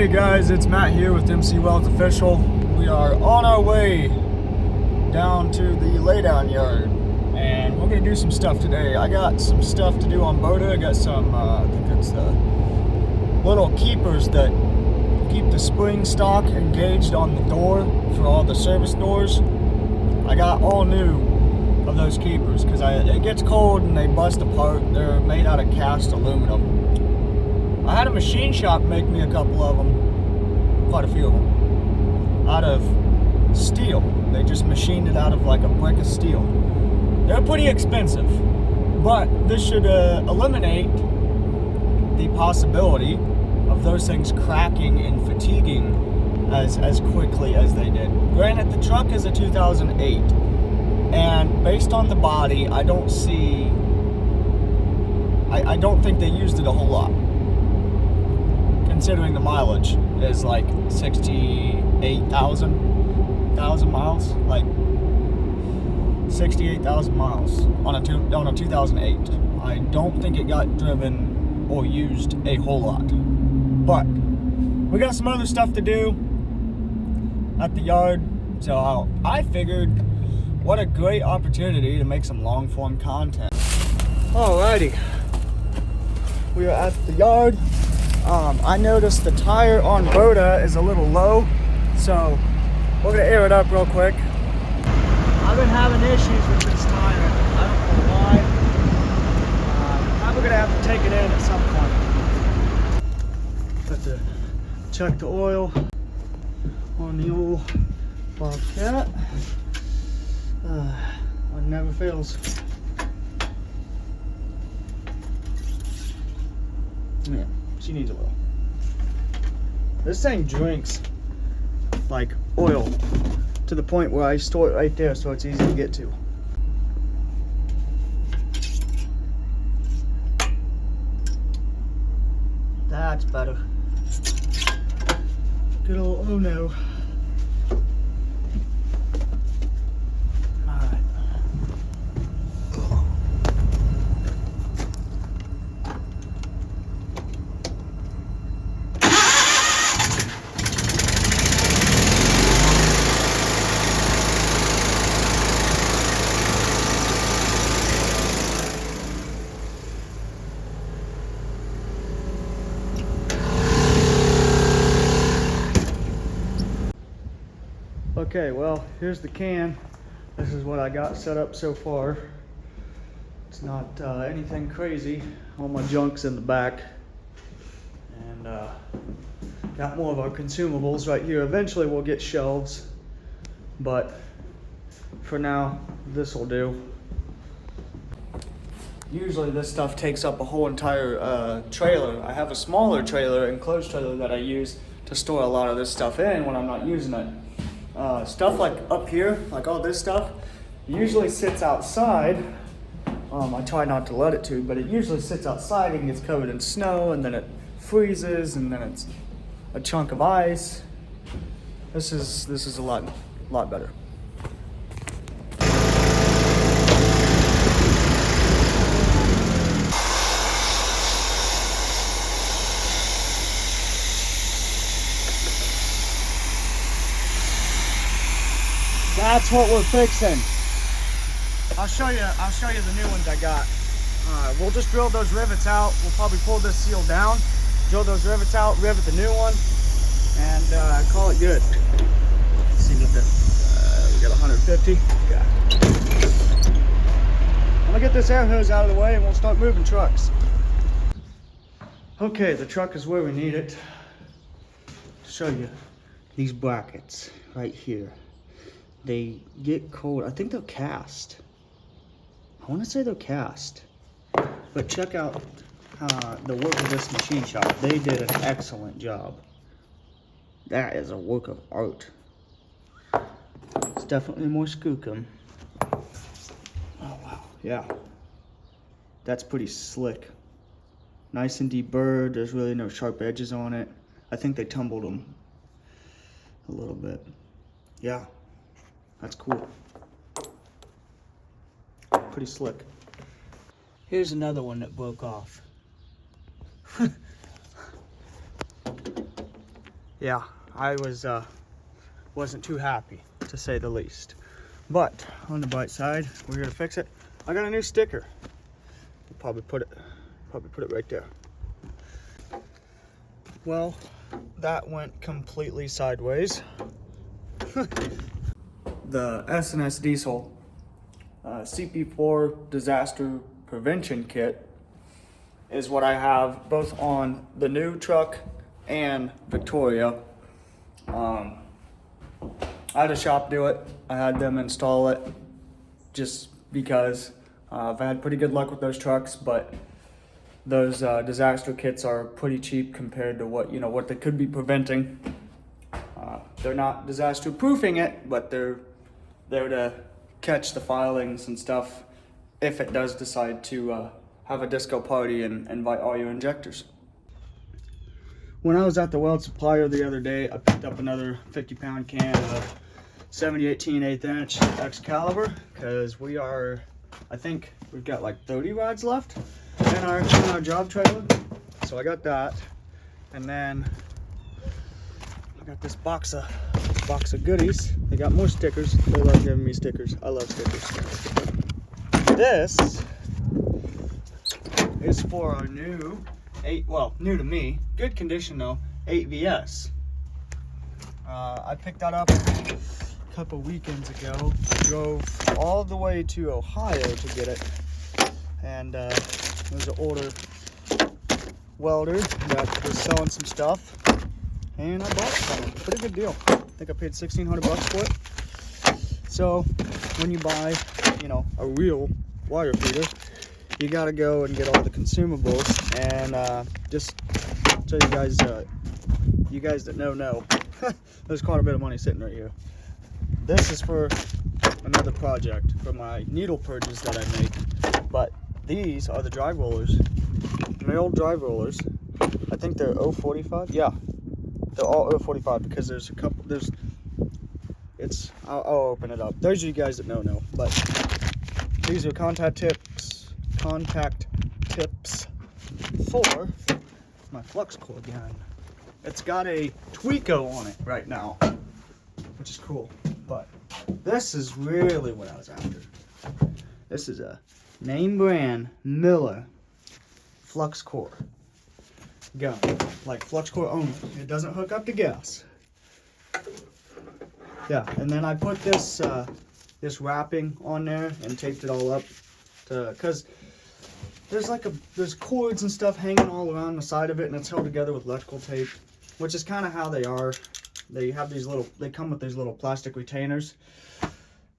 Hey guys, it's Matt here with MC Wells Official. We are on our way down to the laydown yard and we're gonna do some stuff today. I got some stuff to do on Burta. I got some, I think it's the little keepers that keep the spring stock engaged on the door for all the service doors. I got all new of those keepers because it gets cold and they bust apart. They're made out of cast aluminum. I had a machine shop make me a couple of them, quite a few of them, out of steel. They just machined it out of like a brick of steel. They're pretty expensive, but this should eliminate the possibility of those things cracking and fatiguing as quickly as they did. Granted, the truck is a 2008, and based on the body, I don't think they used it a whole lot. Considering the mileage is like 68,000 miles, like 68,000 miles on a 2008. I don't think it got driven or used a whole lot, but we got some other stuff to do at the yard, so I figured what a great opportunity to make some long form content. Alrighty, we are at the yard. I noticed the tire on Burta is a little low, so we're gonna air it up real quick. I've been having issues with this tire. I don't know why. Probably gonna have to take it in at some point. Got to check the oil on the old Bobcat. One never fails. Yeah. She needs oil. This thing drinks like oil to the point where I store it right there so it's easy to get to. That's better. Good old oh no. Okay, well, here's the can. This is what I got set up so far. It's not anything crazy. All my junk's in the back. And got more of our consumables right here. Eventually we'll get shelves, but for now, this will do. Usually this stuff takes up a whole entire trailer. I have a smaller trailer, enclosed trailer, that I use to store a lot of this stuff in when I'm not using it. Stuff like up here, like all this stuff, usually sits outside. I try not to let it to, but it usually sits outside and gets covered in snow, and then it freezes, and then it's a chunk of ice. This is a lot better. That's what we're fixing. I'll show you the new ones I got. We'll just drill those rivets out. We'll probably pull this seal down, drill those rivets out, rivet the new one, and call it good. Let's see what we got 150. Okay. I'm gonna get this air hose out of the way and we'll start moving trucks. Okay, the truck is where we need it. Show you these brackets right here. They get cold. I think they're cast. I want to say they're cast. But check out the work of this machine shop. They did an excellent job. That is a work of art. It's definitely more skookum. Oh wow, yeah. That's pretty slick. Nice and deburred. There's really no sharp edges on it. I think they tumbled them a little bit. Yeah. That's cool. Pretty slick. Here's another one that broke off. yeah, I wasn't too happy, to say the least. But on the bright side, we're here to fix it. I got a new sticker. I'll probably put it right there. Well, that went completely sideways. The S&S Diesel CP4 disaster prevention kit is what I have both on the new truck and Victoria. I had a shop do it. I had them install it just because I've had pretty good luck with those trucks, but those disaster kits are pretty cheap compared to what they could be preventing. They're not disaster proofing it, but they're there to catch the filings and stuff if it does decide to have a disco party and invite all your injectors. When I was at the weld supplier the other day, I picked up another 50-pound can of 7018 1/8 inch Excalibur, because I think we've got like 30 rods left in our job trailer. So I got that, and then I got this box of goodies. They got more stickers. They love giving me stickers. I love stickers. This is for our new new to me, good condition though, 8VS. I picked that up a couple weekends ago. Drove all the way to Ohio to get it, and there's an older welder that was selling some stuff, and I bought it from him. Pretty good deal. I think I paid $1,600 for it. So when you buy, a real wire feeder, you gotta go and get all the consumables, and just so you guys that know, there's quite a bit of money sitting right here. This is for another project for my needle purges that I make, but these are the drive rollers, male drive rollers. I think they're 045. Yeah, they're all 045 because there's a couple. I'll open it up. Those of you guys that know, but these are contact tips for my flux core gun. It's got a Tweako on it right now, which is cool, but this is really what I was after. This is a name brand Miller flux core gun, like flux core only. It doesn't hook up to gas. Yeah, and then I put this wrapping on there and taped it all up because there's cords and stuff hanging all around the side of it, and it's held together with electrical tape, which is kind of how they are. They come with these little plastic retainers,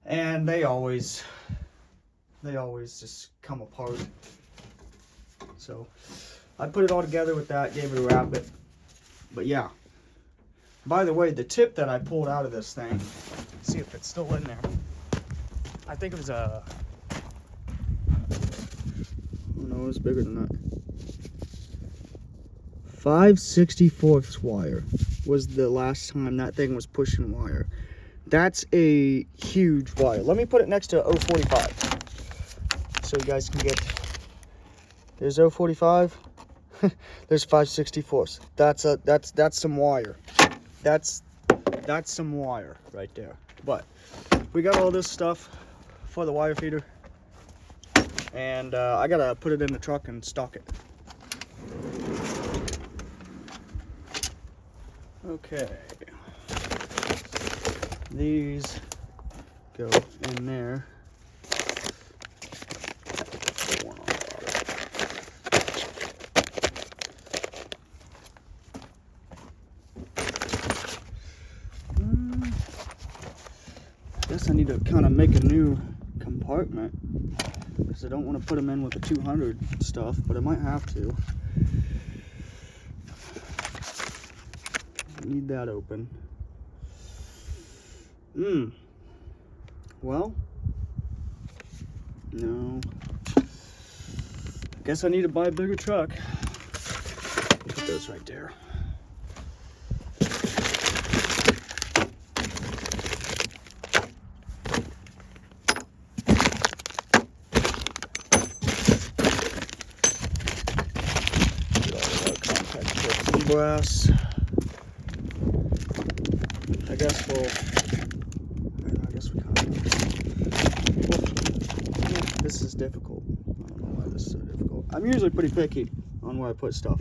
and they always just come apart. So I put it all together with that, gave it a wrap it. But yeah, by the way, the tip that I pulled out of this thing, see if it's still in there. I think it was oh no, it's bigger than that. 5/64 wire was the last time that thing was pushing wire. That's a huge wire. Let me put it next to 045 so you guys can get. There's 045. There's 5/64. That's some wire. That's some wire right there. But we got all this stuff for the wire feeder, and I gotta put it in the truck and stock it. Okay, these go in there. Guess I need to kind of make a new compartment because I don't want to put them in with the 200 stuff, but I might have to. Need that open. Well, no. Guess I need to buy a bigger truck. Put those right there. Get all of our contact tips and brass. guess we'll, I guess we kind of, this is difficult. I don't know why this is so difficult. I'm usually pretty picky on where I put stuff.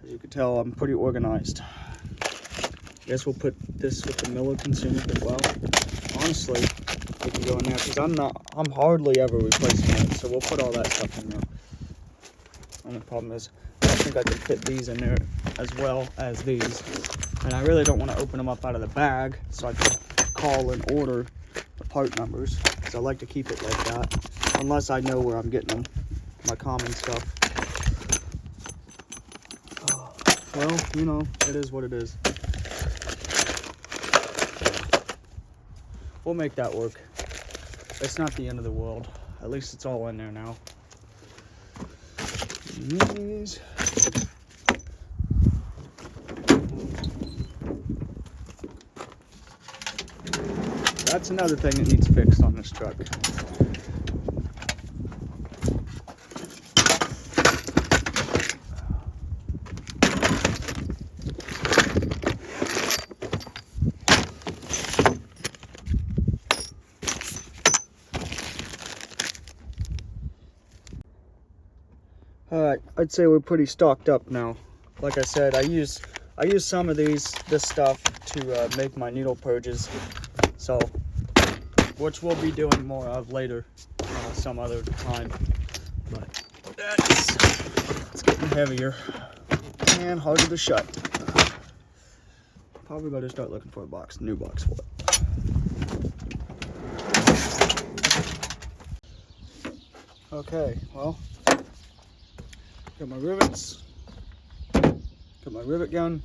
As you can tell, I'm pretty organized. I guess we'll put this with the Miller consumer as well. Honestly, we can go in there because I'm hardly ever replacing it, so we'll put all that stuff in there. Only problem is, I don't think I can fit these in there as well as these. And I really don't want to open them up out of the bag, so I can call and order the part numbers, because I like to keep it like that, unless I know where I'm getting them, my common stuff. Well, you know, it is what it is. We'll make that work. It's not the end of the world. At least it's all in there now. These. That's another thing that needs fixed on this truck. Alright, I'd say we're pretty stocked up now. Like I said, I use some of this stuff to make my needle purges. So, which we'll be doing more of later, some other time. But it's getting heavier and harder to shut. Probably better start looking for a new box for it. Okay, well, got my rivets, got my rivet gun.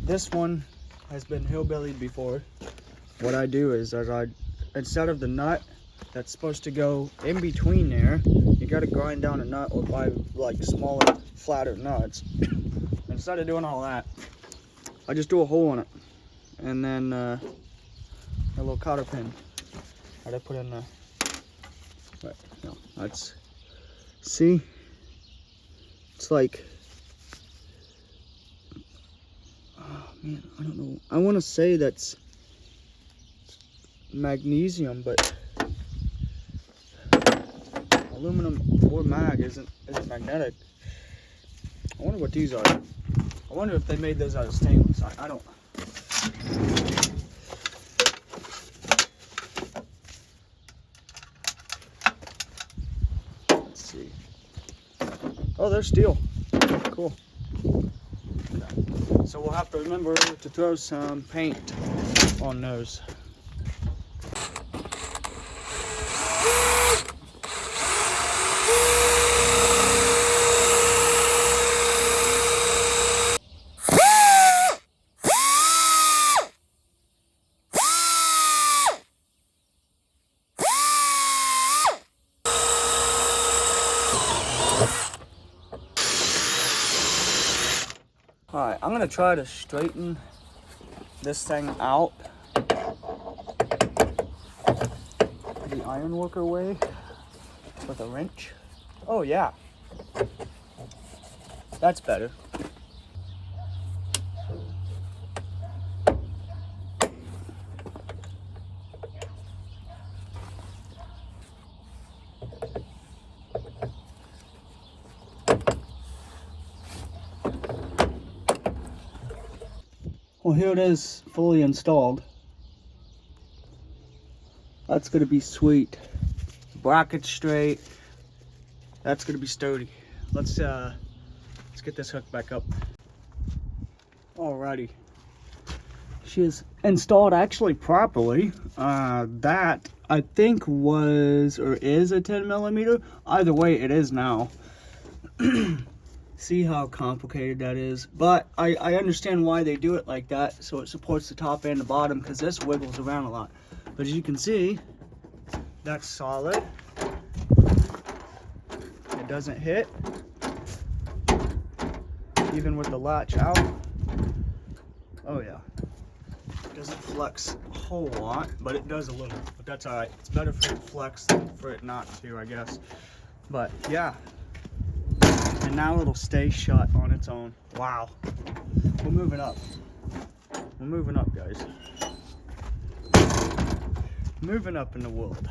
This one has been hillbillied before. What I do is, instead of the nut that's supposed to go in between there, you got to grind down a nut or buy like smaller, flatter nuts. Instead of doing all that, I just do a hole in it, and then a little cotter pin that I put in the. But no, that's, see, it's like, oh man, I don't know. I want to say that's magnesium, but aluminum or mag isn't magnetic. I wonder what these are. I wonder if they made those out of stainless. I don't. Let's see. Oh, they're steel. Cool. Okay. So we'll have to remember to throw some paint on those. Alright, I'm going to try to straighten this thing out the ironworker way with a wrench. Oh yeah, that's better. Well, here it is, fully installed. That's gonna be sweet. Bracket straight. That's gonna be sturdy. Let's get this hook back up. Alrighty. She is installed actually properly. That I think was or is a 10mm. Either way, it is now. See how complicated that is, but I understand why they do it like that, so it supports the top and the bottom, because this wiggles around a lot. But as you can see, that's solid. It doesn't hit, even with the latch out. Oh yeah, it doesn't flex a whole lot, but it does a little, but that's alright. It's better for it to flex than for it not to, I guess. But yeah. And now it'll stay shut on its own. Wow. We'll move it up. We're moving up, guys. Moving up in the world.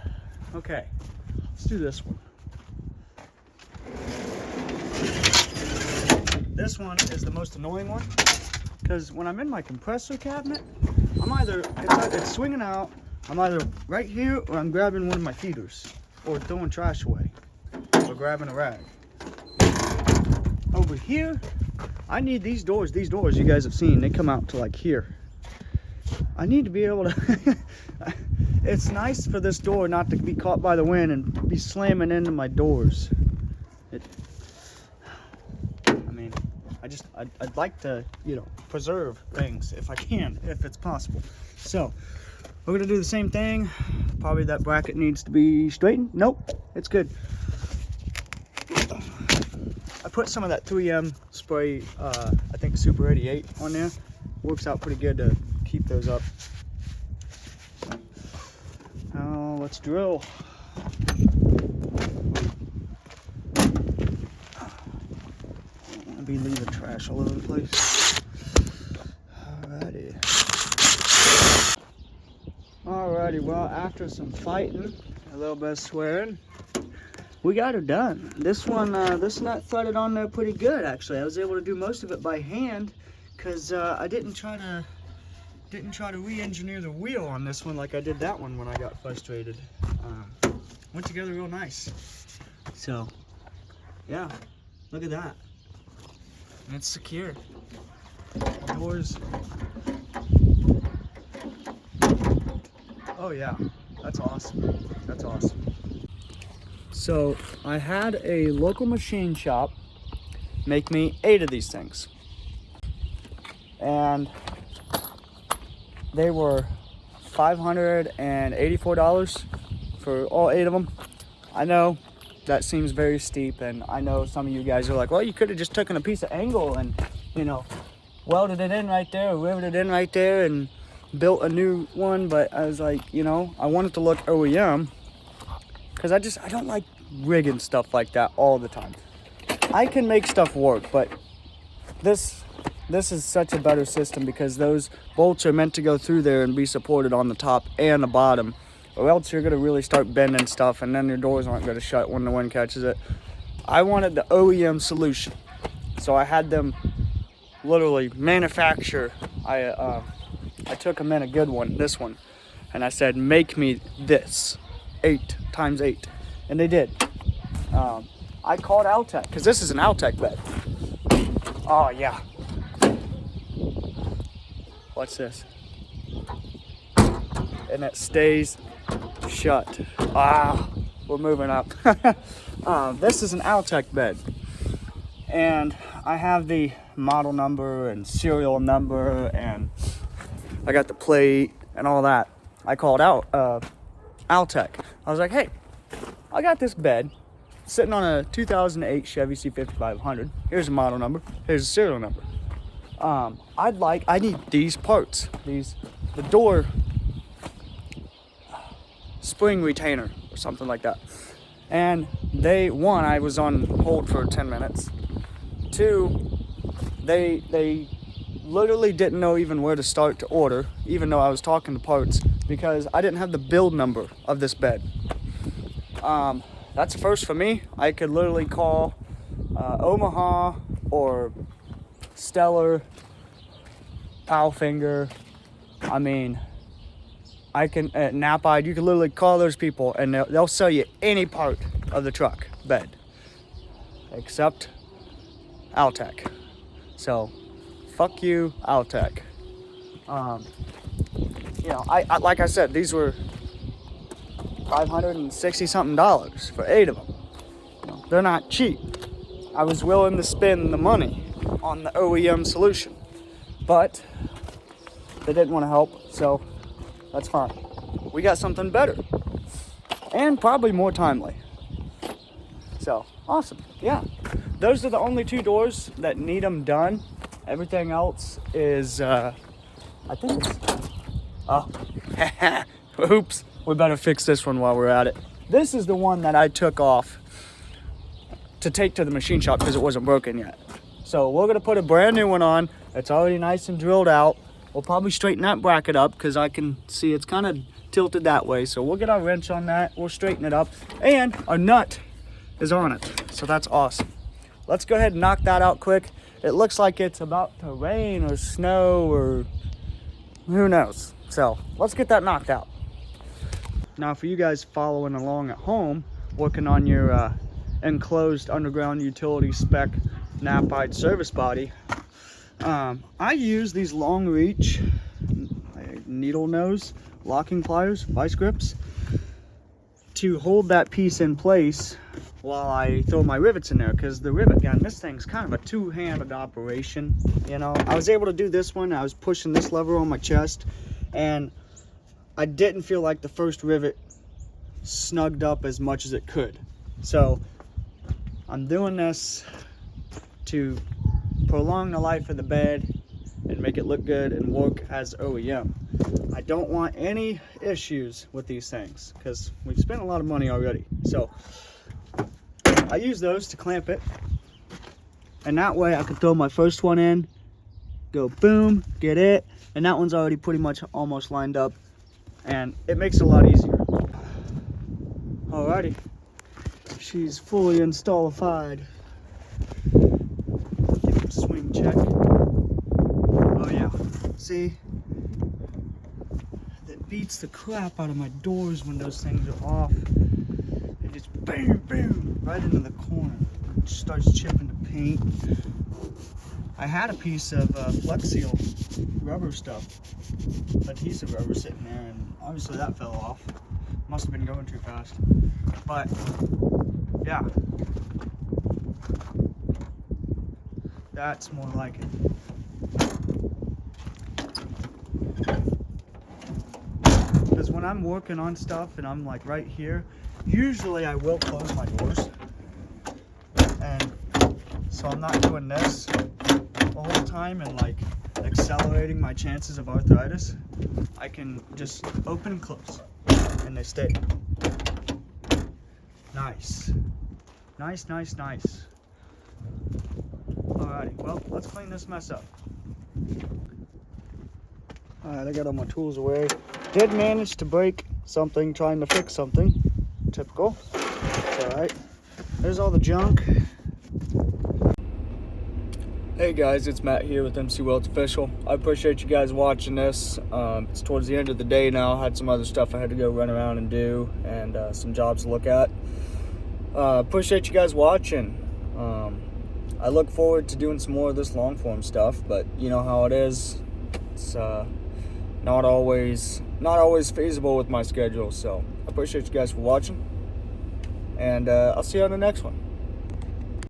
Okay, let's do this one. This one is the most annoying one, because when I'm in my compressor cabinet, I'm either, it's swinging out, I'm either right here or I'm grabbing one of my feeders or throwing trash away or grabbing a rag. Over here, I need these doors you guys have seen, they come out to like here. I need to be able to, it's nice for this door not to be caught by the wind and be slamming into my doors. I'd like to, you know, preserve things if I can, if it's possible. So, we're gonna do the same thing. Probably that bracket needs to be straightened. Nope, it's good. I put some of that 3M spray, I think Super 88 on there. Works out pretty good to keep those up. Now, let's drill. Be leaving trash all over the place. Alrighty, well, after some fighting, a little bit of swearing, we got her done. This one, this nut threaded on there pretty good, actually. I was able to do most of it by hand, because I didn't try to re-engineer the wheel on this one like I did that one when I got frustrated. Went together real nice. So, yeah, look at that. And it's secure. Doors. Oh yeah, that's awesome. That's awesome. So I had a local machine shop make me 8 of these things. And they were $584 for all 8 of them. I know that seems very steep, and I know some of you guys are like, well, you could have just taken a piece of angle and, you know, welded it in right there, or riveted it in right there and built a new one. But I was like, you know, I want it to look OEM, because I don't like rigging stuff like that all the time. I can make stuff work, but this is such a better system, because those bolts are meant to go through there and be supported on the top and the bottom, or else you're gonna really start bending stuff and then your doors aren't gonna shut when the wind catches it. I wanted the OEM solution, so I had them literally manufacture. I took them in a good one, this one, and I said, make me this 8 times 8, and they did. I called Altec, because this is an Altec bed. Oh yeah. Watch this. And it stays shut. Ah, we're moving up. This is an Altec bed, and I have the model number and serial number, and I got the plate and all that. I called out Altec. I was like, hey, I got this bed sitting on a 2008 Chevy C5500. Here's the model number. Here's the serial number. I need these parts. The door spring retainer or something like that. And one, I was on hold for 10 minutes. 2, they literally didn't know even where to start to order, even though I was talking to parts, because I didn't have the build number of this bed. That's a first for me. I could literally call Omaha or Stellar, Powfinger. I mean, I can Napa. You can literally call those people, and they'll sell you any part of the truck bed, except Altec. So, fuck you, Altec. You know, I like I said, these were $560 something for 8 of them. You know, they're not cheap. I was willing to spend the money on the OEM solution, but they didn't want to help, so that's fine. We got something better and probably more timely. So awesome. Yeah, those are the only 2 doors that need them done. Everything else is I think it's oops, we better fix this one while we're at it. This is the one that I took off to take to the machine shop because it wasn't broken yet. So we're gonna put a brand new one on. It's already nice and drilled out. we'll probably straighten that bracket up because I can see it's kind of tilted that way. So we'll get our wrench on that, we'll straighten it up, and our nut is on it. So that's awesome. Let's go ahead and knock that out quick. It looks like it's about to rain or snow or who knows. So let's get that knocked out. Now for you guys following along at home, working on your enclosed underground utility spec napide service body, I use these long reach needle nose locking pliers, vice grips, to hold that piece in place while I throw my rivets in there, because the rivet gun, this thing's kind of a two-handed operation. You know, I was able to do this one. I was pushing this lever on my chest, and I didn't feel like the first rivet snugged up as much as it could. So I'm doing this to prolong the life of the bed and make it look good and work as OEM. I don't want any issues with these things because we've spent a lot of money already. So I use those to clamp it, and that way I can throw my first one in, go boom, get it, and that one's already pretty much almost lined up, and it makes it a lot easier. Alrighty, she's fully installified. Give it a swing check. Oh yeah, see? That beats the crap out of my doors when those things are off. It just boom, boom, right into the corner. It starts chipping the paint. I had a piece of Flex Seal rubber stuff, adhesive rubber sitting there, and obviously that fell off. Must have been going too fast. But yeah, that's more like it. Because when I'm working on stuff and I'm like right here, usually I will close my doors, and so I'm not doing this the whole time and like accelerating my chances of arthritis. I can just open and close, and they stay. Nice. Nice, nice, nice. Alrighty, well, let's clean this mess up. Alright, I got all my tools away. Did manage to break something trying to fix something. Typical. It's alright. There's all the junk. Hey guys, it's Matt here with MC Welt Official. I appreciate you guys watching this. It's towards the end of the day now. I had some other stuff I had to go run around and do, and some jobs to look at. Appreciate you guys watching. I look forward to doing some more of this long form stuff, but you know how it is. It's not always feasible with my schedule. So I appreciate you guys for watching, and I'll see you on the next one.